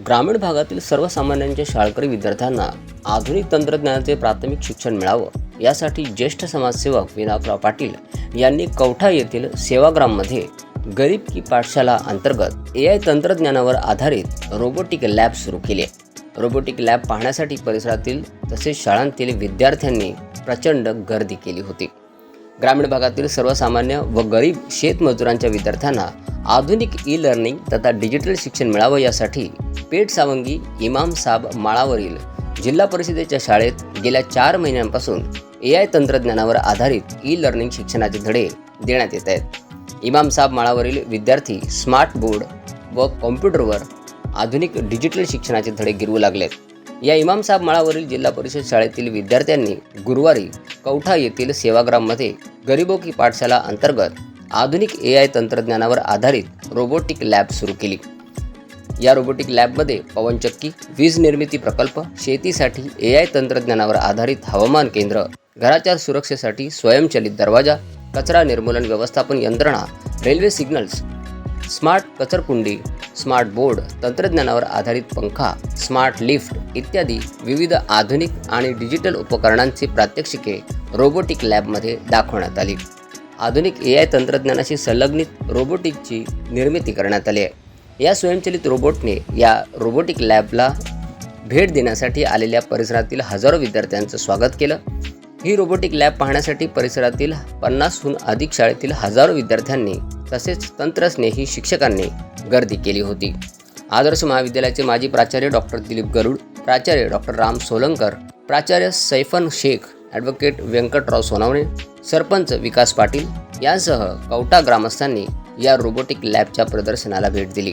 ग्रामीण भागातील सर्वसामान्यांच्या शाळकरी विद्यार्थ्यांना आधुनिक तंत्रज्ञानाचे प्राथमिक शिक्षण मिळावं यासाठी ज्येष्ठ समाजसेवक विनायकराव पाटील यांनी कवठा येथील सेवाग्राममध्ये गरीब की पाठशाला अंतर्गत AI तंत्रज्ञानावर आधारित रोबोटिक लॅब सुरू केले. रोबोटिक लॅब पाहण्यासाठी परिसरातील तसेच शाळांतील विद्यार्थ्यांनी प्रचंड गर्दी केली होती. ग्रामीण भागातील सर्वसामान्य व गरीब शेतमजुरांच्या विद्यार्थ्यांना आधुनिक ई-लर्निंग तथा डिजिटल शिक्षण मिळावं यासाठी पेठसावंगी इमाम साब माळावरील जिल्हा परिषदेच्या शाळेत गेल्या 4 महिन्यांपासून AI तंत्रज्ञानावर आधारित ई-लर्निंग शिक्षणाचे धडे देण्यात येत आहेत. इमाम साब माळावरील विद्यार्थी स्मार्ट बोर्ड व कॉम्प्युटरवर आधुनिक डिजिटल शिक्षणाचे धडे गिरवू लागलेत. या इमाम साब माळावरील जिल्हा परिषद शाळेतील विद्यार्थ्यांनी गुरुवारी कवठा येथील सेवाग्राममध्ये गरीबो की पाठशाला अंतर्गत आधुनिक AI तंत्रज्ञानावर आधारित रोबोटिक लॅब सुरू केली. या रोबोटिक लॅबमध्ये पवनचक्की, वीज निर्मिती प्रकल्प, शेतीसाठी AI तंत्रज्ञानावर आधारित हवामान केंद्र, घराच्या सुरक्षेसाठी स्वयंचलित दरवाजा, कचरा निर्मूलन व्यवस्थापन यंत्रणा, रेल्वे सिग्नल्स, स्मार्ट कचरकुंडी, स्मार्ट बोर्ड, तंत्रज्ञानावर आधारित पंखा, स्मार्ट लिफ्ट इत्यादी विविध आधुनिक आणि डिजिटल उपकरणांची प्रात्यक्षिके रोबोटिक लॅबमध्ये दाखवण्यात आली. आधुनिक AI तंत्रज्ञानाशी संलग्नित रोबोटिकची निर्मिती करण्यात आली आहे. या स्वयंचलित रोबोटने या रोबोटिक लॅबला भेट देण्यासाठी आलेल्या परिसरातील हजारो विद्यार्थ्यांचं स्वागत केलं. ही रोबोटिक लॅब पाहण्यासाठी परिसरातील 50हून अधिक शाळेतील हजारो विद्यार्थ्यांनी तसेच तंत्रस्नेही शिक्षकांनी गर्दी केली होती. आदर्श महाविद्यालयाचे माजी प्राचार्य डॉक्टर दिलीप गरुड, प्राचार्य डॉक्टर राम सोलंकर, प्राचार्य सैफन शेख, ॲडव्होकेट व्यंकटराव सोनवणे, सरपंच विकास पाटील यांसह कवठा ग्रामस्थांनी या रोबोटिक लॅबच्या प्रदर्शनाला भेट दिली.